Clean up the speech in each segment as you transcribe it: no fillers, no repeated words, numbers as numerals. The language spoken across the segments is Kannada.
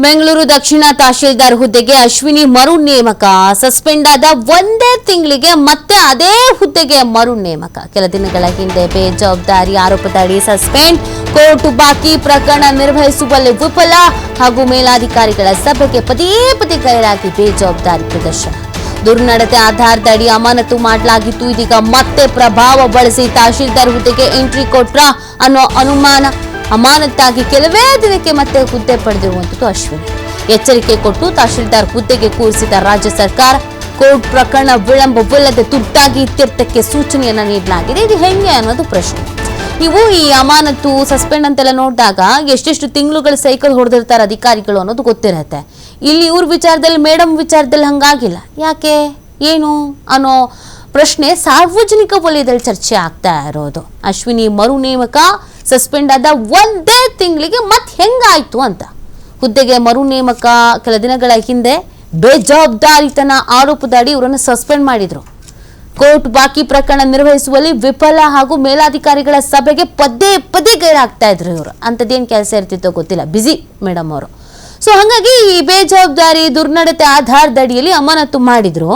ಬೆಂಗಳೂರು ದಕ್ಷಿಣ ತಹಶೀಲ್ದಾರ್ ಹುದ್ದೆಗೆ ಅಶ್ವಿನಿ ಮರು ನೇಮಕ. ಸಸ್ಪೆಂಡ್ ಆದ ಒಂದೇ ತಿಂಗಳಿಗೆ ಮತ್ತೆ ಅದೇ ಹುದ್ದೆಗೆ ಮರು ನೇಮಕ. ಕೆಲ ದಿನಗಳ ಹಿಂದೆ ಬೇಜವಾಬ್ದಾರಿ ಆರೋಪದಡಿ ಸಸ್ಪೆಂಡ್. ಕೋರ್ಟ್ ಬಾಕಿ ಪ್ರಕರಣ ನಿರ್ವಹಿಸುವಲ್ಲಿ ವಿಫಲ ಹಾಗೂ ಮೇಲಾಧಿಕಾರಿಗಳ ಸಭೆಗೆ ಪದೇ ಪದೇ ಗೈರಾಗಿ ಬೇಜವಾಬ್ದಾರಿ ಪ್ರದರ್ಶನ. ದುರ್ನಡತೆ ಆಧಾರದಡಿ ಅಮಾನತು ಮಾಡಲಾಗಿತ್ತು. ಇದೀಗ ಮತ್ತೆ ಪ್ರಭಾವ ಬಳಸಿ ತಹಶೀಲ್ದಾರ್ ಹುದ್ದೆಗೆ ಎಂಟ್ರಿ ಕೊಟ್ರ ಅನ್ನೋ ಅನುಮಾನ. ಅಮಾನತಾಗಿ ಕೆಲವೇ ದಿನಕ್ಕೆ ಮತ್ತೆ ಹುದ್ದೆ ಪಡೆದಿರುವಂತದ್ದು ಅಶ್ವಿನಿ. ಎಚ್ಚರಿಕೆ ಕೊಟ್ಟು ತಹಶೀಲ್ದಾರ್ ಹುದ್ದೆಗೆ ಕೂರಿಸಿದ ರಾಜ್ಯ ಸರ್ಕಾರ. ಕೋರ್ಟ್ ಪ್ರಕರಣ ವಿಳಂಬವಿಲ್ಲದೆ ತುರ್ತಾಗಿ ಇತ್ಯರ್ಥಕ್ಕೆ ಸೂಚನೆಯನ್ನ ನೀಡಲಾಗಿದೆ. ಇದು ಹೆಂಗೆ ಅನ್ನೋದು ಪ್ರಶ್ನೆ. ನೀವು ಈ ಅಮಾನತು ಸಸ್ಪೆಂಡ್ ಅಂತೆಲ್ಲ ನೋಡಿದಾಗ ಎಷ್ಟೆಷ್ಟು ತಿಂಗಳುಗಳ ಸೈಕಲ್ ಹೊಡೆದಿರ್ತಾರೆ ಅಧಿಕಾರಿಗಳು ಅನ್ನೋದು ಗೊತ್ತಿರತ್ತೆ. ಇಲ್ಲಿ ಇವ್ರ ವಿಚಾರದಲ್ಲಿ, ಮೇಡಮ್ ವಿಚಾರದಲ್ಲಿ ಹಂಗಾಗಿಲ್ಲ. ಯಾಕೆ, ಏನು ಅನ್ನೋ ಪ್ರಶ್ನೆ ಸಾರ್ವಜನಿಕ ವಲಯದಲ್ಲಿ ಚರ್ಚೆ ಆಗ್ತಾ ಇರೋದು. ಅಶ್ವಿನಿ ಮರು ನೇಮಕ, ಸಸ್ಪೆಂಡ್ ಆದ ಒಂದೇ ತಿಂಗಳಿಗೆ ಮತ್ತೆ ಹೆಂಗಾಯ್ತು ಅಂತ. ಹುದ್ದೆಗೆ ಮರು ನೇಮಕ. ಕೆಲ ದಿನಗಳ ಹಿಂದೆ ಬೇಜವಾಬ್ದಾರಿತನ ಆರೋಪದಡಿ ಇವರನ್ನು ಸಸ್ಪೆಂಡ್ ಮಾಡಿದ್ರು. ಕೋರ್ಟ್ ಬಾಕಿ ಪ್ರಕರಣ ನಿರ್ವಹಿಸುವಲ್ಲಿ ವಿಫಲ ಹಾಗೂ ಮೇಲಾಧಿಕಾರಿಗಳ ಸಭೆಗೆ ಪದೇ ಪದೇ ಗೈರಾಗ್ತಾ ಇದ್ರು ಇವರು. ಅಂಥದ್ದೇನು ಕೆಲಸ ಇರ್ತಿತ್ತೋ ಗೊತ್ತಿಲ್ಲ, ಬಿಸಿ ಮೇಡಮ್ ಅವರು. ಸೊ ಹಾಗಾಗಿ ಈ ಬೇಜವಾಬ್ದಾರಿ ದುರ್ನಡತೆ ಆಧಾರದಡಿಯಲ್ಲಿ ಅಮಾನತು ಮಾಡಿದ್ರು.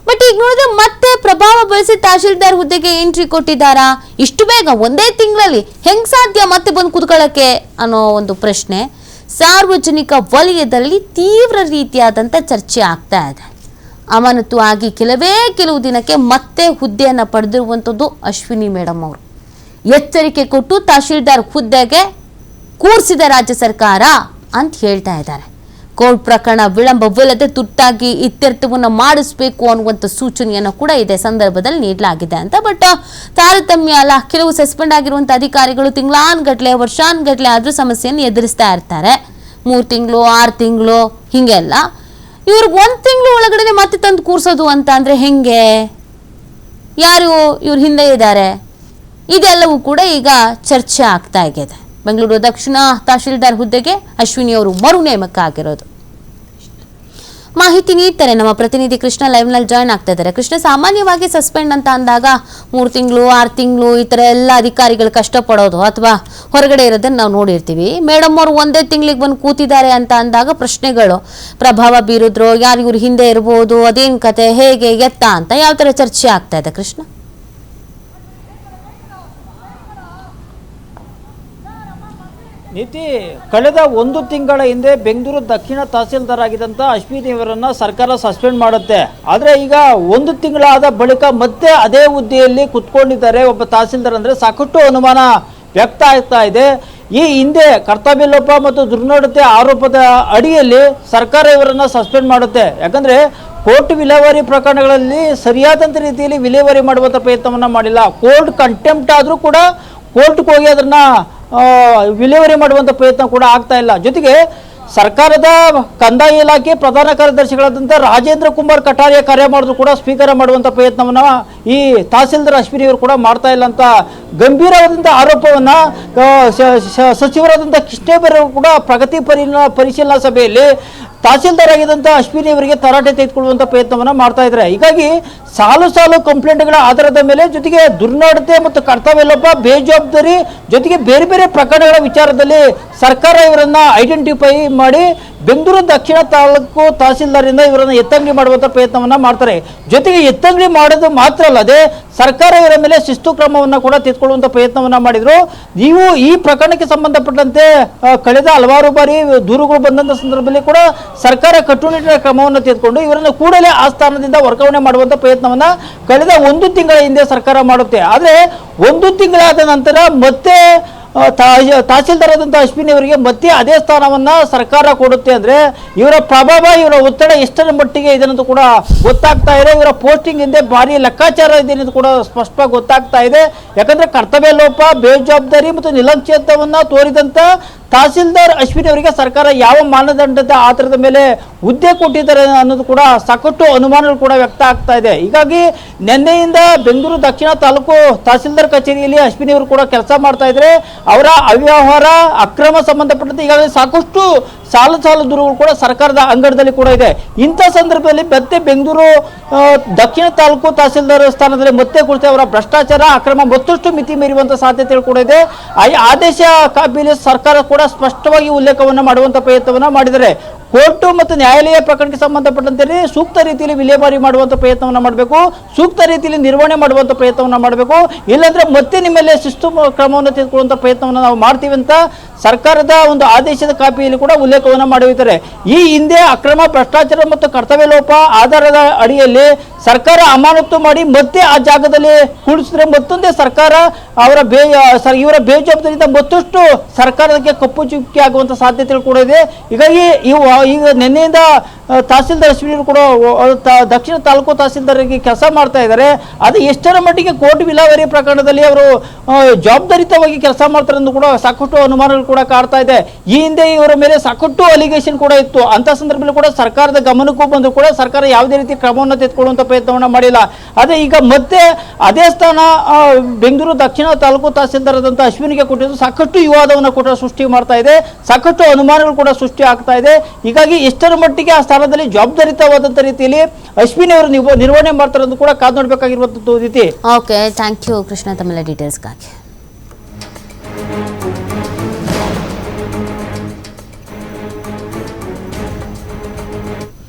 ಬಟ್ ಈಗ ನೋಡಿದ್ರೆ ಮತ್ತೆ ಪ್ರಭಾವ ಬಳಸಿ ತಹಶೀಲ್ದಾರ್ ಹುದ್ದೆಗೆ ಎಂಟ್ರಿ ಕೊಟ್ಟಿದ್ದಾರಾ? ಇಷ್ಟು ಬೇಗ ಒಂದೇ ತಿಂಗಳಲ್ಲಿ ಹೆಂಗ್ ಸಾಧ್ಯ ಮತ್ತೆ ಬಂದು ಕುತ್ಕೊಳ್ಳಕ್ಕೆ ಅನ್ನೋ ಒಂದು ಪ್ರಶ್ನೆ ಸಾರ್ವಜನಿಕ ವಲಯದಲ್ಲಿ ತೀವ್ರ ರೀತಿಯಾದಂಥ ಚರ್ಚೆ ಆಗ್ತಾ ಇದೆ. ಅಮಾನತು ಆಗಿ ಕೆಲವು ದಿನಕ್ಕೆ ಮತ್ತೆ ಹುದ್ದೆಯನ್ನು ಪಡೆದಿರುವಂಥದ್ದು ಅಶ್ವಿನಿ ಮೇಡಮ್ ಅವರು. ಎಚ್ಚರಿಕೆ ಕೊಟ್ಟು ತಹಶೀಲ್ದಾರ್ ಹುದ್ದೆಗೆ ಕೂರಿಸಿದ ರಾಜ್ಯ ಸರ್ಕಾರ ಅಂತ ಹೇಳ್ತಾ ಇದ್ದಾರೆ. ಕೋರ್ಟ್ ಪ್ರಕರಣ ವಿಳಂಬವಿಲ್ಲದೆ ತುರ್ತಾಗಿ ಇತ್ಯರ್ಥವನ್ನು ಮಾಡಿಸಬೇಕು ಅನ್ನುವಂಥ ಸೂಚನೆಯನ್ನು ಕೂಡ ಇದೇ ಸಂದರ್ಭದಲ್ಲಿ ನೀಡಲಾಗಿದೆ ಅಂತ. ಬಟ್ ತಾರತಮ್ಯ ಅಲ್ಲ, ಕೆಲವು ಸಸ್ಪೆಂಡ್ ಆಗಿರುವಂಥ ಅಧಿಕಾರಿಗಳು ತಿಂಗಳಾನ್ಗಟ್ಲೆ ವರ್ಷಾನ್ಗಟ್ಲೆ ಆದರೂ ಸಮಸ್ಯೆಯನ್ನು ಎದುರಿಸ್ತಾ ಇರ್ತಾರೆ. 3 ತಿಂಗಳು 6 ತಿಂಗಳು ಹೀಗೆಲ್ಲ. ಇವ್ರಿಗೆ 1 ತಿಂಗಳು ಒಳಗಡೆ ಮತ್ತೆ ತಂದು ಕೂರಿಸೋದು ಅಂತ ಅಂದರೆ ಹೆಂಗೆ? ಯಾರು ಇವ್ರ ಹಿಂದೆ ಇದ್ದಾರೆ? ಇದೆಲ್ಲವೂ ಕೂಡ ಈಗ ಚರ್ಚೆ ಆಗ್ತಾ ಇದೆ. ಬೆಂಗಳೂರು ದಕ್ಷಿಣ ತಹಶೀಲ್ದಾರ್ ಹುದ್ದೆಗೆ ಅಶ್ವಿನಿ ಅವರು ಮರು ನೇಮಕ ಆಗಿರೋದು. ಮಾಹಿತಿ ನೀಡ್ತಾರೆ ನಮ್ಮ ಪ್ರತಿನಿಧಿ ಕೃಷ್ಣ ಲೈವ್ನಲ್ಲಿ ಜಾಯ್ನ್ ಆಗ್ತಾ ಇದ್ದಾರೆ. ಕೃಷ್ಣ, ಸಾಮಾನ್ಯವಾಗಿ ಸಸ್ಪೆಂಡ್ ಅಂತ ಅಂದಾಗ 3 ತಿಂಗಳು 6 ತಿಂಗಳು ಈ ಥರ ಎಲ್ಲ ಅಧಿಕಾರಿಗಳು ಕಷ್ಟಪಡೋದು ಅಥವಾ ಹೊರಗಡೆ ಇರೋದನ್ನ ನಾವು ನೋಡಿರ್ತೀವಿ. ಮೇಡಮ್ ಅವರು ಒಂದೇ ತಿಂಗಳಿಗೆ ಬಂದು ಕೂತಿದ್ದಾರೆ ಅಂತ ಅಂದಾಗ ಪ್ರಶ್ನೆಗಳು, ಪ್ರಭಾವ ಬೀರಿದ್ರು, ಯಾರು ಇವ್ರ ಹಿಂದೆ ಇರ್ಬೋದು, ಅದೇನು ಕತೆ, ಹೇಗೆ, ಎತ್ತ ಅಂತ ಯಾವ ಥರ ಚರ್ಚೆ ಆಗ್ತಾ ಇದೆ ಕೃಷ್ಣ? ನೀತಿ, ಕಳೆದ 1 ತಿಂಗಳ ಹಿಂದೆ ಬೆಂಗಳೂರು ದಕ್ಷಿಣ ತಹಸೀಲ್ದಾರ್ ಆಗಿದ್ದಂಥ ಅಶ್ವಿನಿಯವರನ್ನು ಸರ್ಕಾರ ಸಸ್ಪೆಂಡ್ ಮಾಡುತ್ತೆ. ಆದರೆ ಈಗ 1 ತಿಂಗಳಾದ ಬಳಿಕ ಮತ್ತೆ ಅದೇ ಹುದ್ದೆಯಲ್ಲಿ ಕುತ್ಕೊಂಡಿದ್ದಾರೆ ಒಬ್ಬ ತಹಸೀಲ್ದಾರ್ ಅಂದರೆ ಸಾಕಷ್ಟು ಅನುಮಾನ ವ್ಯಕ್ತ ಆಗ್ತಾ ಇದೆ. ಈ ಹಿಂದೆ ಕರ್ತವ್ಯ ಲೋಪ ಮತ್ತು ದುರ್ನಡತೆ ಆರೋಪದ ಅಡಿಯಲ್ಲಿ ಸರ್ಕಾರ ಇವರನ್ನು ಸಸ್ಪೆಂಡ್ ಮಾಡುತ್ತೆ. ಯಾಕಂದರೆ ಕೋರ್ಟ್ ವಿಲೇವಾರಿ ಪ್ರಕರಣಗಳಲ್ಲಿ ಸರಿಯಾದಂಥ ರೀತಿಯಲ್ಲಿ ವಿಲೇವಾರಿ ಮಾಡುವಂಥ ಪ್ರಯತ್ನವನ್ನು ಮಾಡಿಲ್ಲ. ಕೋರ್ಟ್ ಕಂಟೆಂಪ್ಟ್ ಆದರೂ ಕೂಡ ಕೋರ್ಟ್ಗೆ ಹೋಗಿ ಅದನ್ನು ವಿಲೇವಾರಿ ಮಾಡುವಂಥ ಪ್ರಯತ್ನ ಕೂಡ ಆಗ್ತಾ ಇಲ್ಲ. ಜೊತೆಗೆ ಸರ್ಕಾರದ ಕಂದಾಯ ಇಲಾಖೆ ಪ್ರಧಾನ ಕಾರ್ಯದರ್ಶಿಗಳಾದಂಥ ರಾಜೇಂದ್ರ ಕುಮಾರ್ ಕಟಾರಿಯ ಕಾರ್ಯ ಮಾಡಿದ್ರು ಕೂಡ ಸ್ವೀಕಾರ ಮಾಡುವಂಥ ಪ್ರಯತ್ನವನ್ನು ಈ ತಹಸೀಲ್ದಾರ್ ಅಶ್ವಿನಿ ಅವರು ಕೂಡ ಮಾಡ್ತಾ ಇಲ್ಲ ಅಂತ ಗಂಭೀರವಾದಂಥ ಆರೋಪವನ್ನು ಸಚಿವರಾದಂಥ ಕೃಷ್ಣೇಬರು ಕೂಡ ಪ್ರಗತಿ ಪರಿಶೀಲನಾ ಸಭೆಯಲ್ಲಿ ತಹಸೀಲ್ದಾರ್ ಆಗಿದ್ದಂಥ ಅಶ್ವಿನಿ ಅವರಿಗೆ ತರಾಟೆ ತೆಗೆದುಕೊಳ್ಳುವಂಥ ಪ್ರಯತ್ನವನ್ನು ಮಾಡ್ತಾ ಇದ್ದಾರೆ. ಹೀಗಾಗಿ ಸಾಲು ಕಂಪ್ಲೇಂಟ್ಗಳ ಆಧಾರದ ಮೇಲೆ, ಜೊತೆಗೆ ದುರ್ನಡತೆ ಮತ್ತು ಕರ್ತವ್ಯ ಲೋಪ, ಬೇಜವಾಬ್ದಾರಿ, ಜೊತೆಗೆ ಬೇರೆ ಬೇರೆ ಪ್ರಕರಣಗಳ ವಿಚಾರದಲ್ಲಿ ಸರ್ಕಾರ ಇವರನ್ನು ಐಡೆಂಟಿಫೈ ಮಾಡಿ ಬೆಂಗಳೂರು ದಕ್ಷಿಣ ತಾಲೂಕು ತಹಸೀಲ್ದಾರಿಂದ ಇವರನ್ನು ಎತ್ತಂಗಡಿ ಮಾಡುವಂಥ ಪ್ರಯತ್ನವನ್ನು ಮಾಡ್ತಾರೆ. ಜೊತೆಗೆ ಎತ್ತಂಗಡಿ ಮಾಡೋದು ಮಾತ್ರ ಅಲ್ಲದೆ ಸರ್ಕಾರ ಇವರ ಮೇಲೆ ಶಿಸ್ತು ಕ್ರಮವನ್ನು ಕೂಡ ತೆಗೆದುಕೊಳ್ಳುವಂಥ ಪ್ರಯತ್ನವನ್ನು ಮಾಡಿದರು. ನೀವು ಈ ಪ್ರಕರಣಕ್ಕೆ ಸಂಬಂಧಪಟ್ಟಂತೆ ಕಳೆದ ಹಲವಾರು ಬಾರಿ ದೂರುಗಳು ಬಂದಂಥ ಸಂದರ್ಭದಲ್ಲಿ ಕೂಡ ಸರ್ಕಾರ ಕಟ್ಟುನಿಟ್ಟಿನ ಕ್ರಮವನ್ನು ತೆಗೆದುಕೊಂಡು ಇವರನ್ನು ಕೂಡಲೇ ಆ ಸ್ಥಾನದಿಂದ ವರ್ಗಾವಣೆ ಮಾಡುವಂಥ ಪ್ರಯತ್ನವನ್ನು ಕಳೆದ 1 ತಿಂಗಳ ಹಿಂದೆ ಸರ್ಕಾರ ಮಾಡುತ್ತೆ. ಆದರೆ 1 ತಿಂಗಳಾದ ನಂತರ ಮತ್ತೆ ತಹಸೀಲ್ದಾರ್ ಆದಂಥ ಅಶ್ವಿನಿ ಅವರಿಗೆ ಮತ್ತೆ ಅದೇ ಸ್ಥಾನವನ್ನು ಸರ್ಕಾರ ಕೊಡುತ್ತೆ. ಅಂದರೆ ಇವರ ಪ್ರಭಾವ, ಇವರ ಒತ್ತಡ ಎಷ್ಟರ ಮಟ್ಟಿಗೆ ಇದೆ ಅನ್ನೋದು ಕೂಡ ಗೊತ್ತಾಗ್ತಾ ಇದೆ. ಇವರ ಪೋಸ್ಟಿಂಗ್ ಹಿಂದೆ ಭಾರಿ ಲೆಕ್ಕಾಚಾರ ಇದೆ ಅನ್ನೋದು ಕೂಡ ಸ್ಪಷ್ಟವಾಗಿ ಗೊತ್ತಾಗ್ತಾ ಇದೆ. ಯಾಕಂದರೆ ಕರ್ತವ್ಯ ಲೋಪ, ಬೇಜವಾಬ್ದಾರಿ ಮತ್ತು ನಿರ್ಲಕ್ಷ್ಯತೆಯನ್ನು ತೋರಿದಂಥ ತಹಸೀಲ್ದಾರ್ ಅಶ್ವಿನಿ ಅವರಿಗೆ ಸರ್ಕಾರ ಯಾವ ಮಾನದಂಡದ ಆಧಾರದ ಮೇಲೆ ಹುದ್ದೆ ಕೊಟ್ಟಿದ್ದಾರೆ ಅನ್ನೋದು ಕೂಡ ಸಾಕಷ್ಟು ಅನುಮಾನಗಳು ಕೂಡ ವ್ಯಕ್ತ ಆಗ್ತಾ ಇದೆ. ಹೀಗಾಗಿ ನಿನ್ನೆಯಿಂದ ಬೆಂಗಳೂರು ದಕ್ಷಿಣ ತಾಲೂಕು ತಹಸೀಲ್ದಾರ್ ಕಚೇರಿಯಲ್ಲಿ ಅಶ್ವಿನಿ ಅವರು ಕೂಡ ಕೆಲಸ ಮಾಡ್ತಾ ಇದ್ದಾರೆ. ಅವರ ಅವ್ಯವಹಾರ, ಅಕ್ರಮ ಸಂಬಂಧಪಟ್ಟಂತೆ ಈಗಾಗಲೇ ಸಾಕಷ್ಟು ಸಾಲು ದೂರುಗಳು ಕೂಡ ಸರ್ಕಾರದ ಅಂಗಡದಲ್ಲಿ ಕೂಡ ಇದೆ. ಇಂಥ ಸಂದರ್ಭದಲ್ಲಿ ಮತ್ತೆ ಬೆಂಗಳೂರು ದಕ್ಷಿಣ ತಾಲೂಕು ತಹಸೀಲ್ದಾರ್ ಸ್ಥಾನದಲ್ಲಿ ಮತ್ತೆ ಕುರಿತು ಅವರ ಭ್ರಷ್ಟಾಚಾರ ಅಕ್ರಮ ಮತ್ತಷ್ಟು ಮಿತಿ ಮೀರುವಂತ ಸಾಧ್ಯತೆಗಳು ಕೂಡ ಇದೆ. ಆದೇಶ ಕಾಪಿಯಲ್ಲಿ ಸರ್ಕಾರ ಕೂಡ ಸ್ಪಷ್ಟವಾಗಿ ಉಲ್ಲೇಖವನ್ನು ಮಾಡುವಂತ ಪ್ರಯತ್ನವನ್ನ ಮಾಡಿದ್ದಾರೆ. ಕೋರ್ಟು ಮತ್ತು ನ್ಯಾಯಾಲಯ ಪ್ರಕರಣಕ್ಕೆ ಸಂಬಂಧಪಟ್ಟಂತೆ ಸೂಕ್ತ ರೀತಿಯಲ್ಲಿ ವಿಲೇವಾರಿ ಮಾಡುವಂಥ ಪ್ರಯತ್ನವನ್ನು ಮಾಡಬೇಕು, ಸೂಕ್ತ ರೀತಿಯಲ್ಲಿ ನಿರ್ವಹಣೆ ಮಾಡುವಂಥ ಪ್ರಯತ್ನವನ್ನು ಮಾಡಬೇಕು. ಇಲ್ಲಾಂದ್ರೆ ಮತ್ತೆ ನಿಮ್ಮಲ್ಲೇ ಶಿಸ್ತು ಕ್ರಮವನ್ನು ತೆಗೆದುಕೊಳ್ಳುವಂಥ ಪ್ರಯತ್ನವನ್ನು ನಾವು ಮಾಡ್ತೀವಿ ಅಂತ ಸರ್ಕಾರದ ಒಂದು ಆದೇಶದ ಕಾಪಿಯಲ್ಲಿ ಕೂಡ ಉಲ್ಲೇಖವನ್ನು ಮಾಡಿರುತ್ತಾರೆ. ಈ ಹಿಂದೆ ಅಕ್ರಮ ಭ್ರಷ್ಟಾಚಾರ ಮತ್ತು ಕರ್ತವ್ಯ ಲೋಪ ಆಧಾರದ ಅಡಿಯಲ್ಲಿ ಸರ್ಕಾರ ಅಮಾನತು ಮಾಡಿ ಮತ್ತೆ ಆ ಜಾಗದಲ್ಲಿ ಕೂಡಿಸಿದ್ರೆ ಮತ್ತೊಂದೇ ಸರ್ಕಾರ ಇವರ ಬೇಜವಾಬ್ದಾರಿಯಿಂದ ಮತ್ತಷ್ಟು ಸರ್ಕಾರಕ್ಕೆ ಕಪ್ಪು ಚುಕ್ಕಿ ಆಗುವಂಥ ಸಾಧ್ಯತೆಗಳು ಕೂಡ ಇದೆ. ಹೀಗಾಗಿ ಈಗ ನಿನ್ನೆಯಿಂದ ತಹಸೀಲ್ದಾರ್ ಅಶ್ವಿನಿ ಕೂಡ ದಕ್ಷಿಣ ತಾಲೂಕು ತಹಸೀಲ್ದಾರ್ಗೆ ಕೆಲಸ ಮಾಡ್ತಾ ಇದ್ದಾರೆ. ಅದು ಎಷ್ಟರ ಮಟ್ಟಿಗೆ ಕೋರ್ಟ್ ವಿಲೇವಾರಿ ಪ್ರಕರಣದಲ್ಲಿ ಅವರು ಜವಾಬ್ದಾರಿತವಾಗಿ ಕೆಲಸ ಮಾಡ್ತಾರೆ ಎಂದು ಕೂಡ ಸಾಕಷ್ಟು ಅನುಮಾನಗಳು ಕೂಡ ಕಾಡ್ತಾ ಇದೆ. ಈ ಹಿಂದೆ ಇವರ ಮೇಲೆ ಸಾಕಷ್ಟು ಅಲಿಗೇಷನ್ ಕೂಡ ಇತ್ತು. ಅಂತ ಸಂದರ್ಭದಲ್ಲಿ ಕೂಡ ಸರ್ಕಾರದ ಗಮನಕ್ಕೂ ಬಂದು ಕೂಡ ಸರ್ಕಾರ ಯಾವುದೇ ರೀತಿ ಕ್ರಮವನ್ನು ತೆಗೆದುಕೊಳ್ಳುವಂತ ಪ್ರಯತ್ನವನ್ನ ಮಾಡಿಲ್ಲ. ಅದೇ ಈಗ ಮತ್ತೆ ಅದೇ ಸ್ಥಾನ ಬೆಂಗಳೂರು ದಕ್ಷಿಣ ತಾಲೂಕು ತಹಸೀಲ್ದಾರ್ ಆದಂತ ಅಶ್ವಿನಿಗೆ ಕೊಟ್ಟಿದ್ದು ಸಾಕಷ್ಟು ವಿವಾದವನ್ನು ಕೂಡ ಸೃಷ್ಟಿ ಮಾಡ್ತಾ ಇದೆ, ಸಾಕಷ್ಟು ಅನುಮಾನಗಳು ಕೂಡ ಸೃಷ್ಟಿ ಆಗ್ತಾ ಇದೆ. ಹೀಗಾಗಿ ಎಷ್ಟರ ಮಟ್ಟಿಗೆ ಆ ಸ್ಥಾನದಲ್ಲಿ ಜವಾಬ್ದಾರಿತವಾದಂತ ರೀತಿಯಲ್ಲಿ ಅಶ್ವಿನಿ ಅವರು ನಿರ್ವಹಣೆ ಮಾಡ್ತಾರೆ ಅಂತ ಕೂಡ ಕಾದು ನೋಡ್ಬೇಕಾಗಿರುವಂತದ್ದು ರೀತಿ. ಓಕೆ, ಥ್ಯಾಂಕ್ ಯು ಕೃಷ್ಣ ತಮ್ಮೆಲ್ಲ ಡೀಟೇಲ್ಸ್ಗಾಗಿ.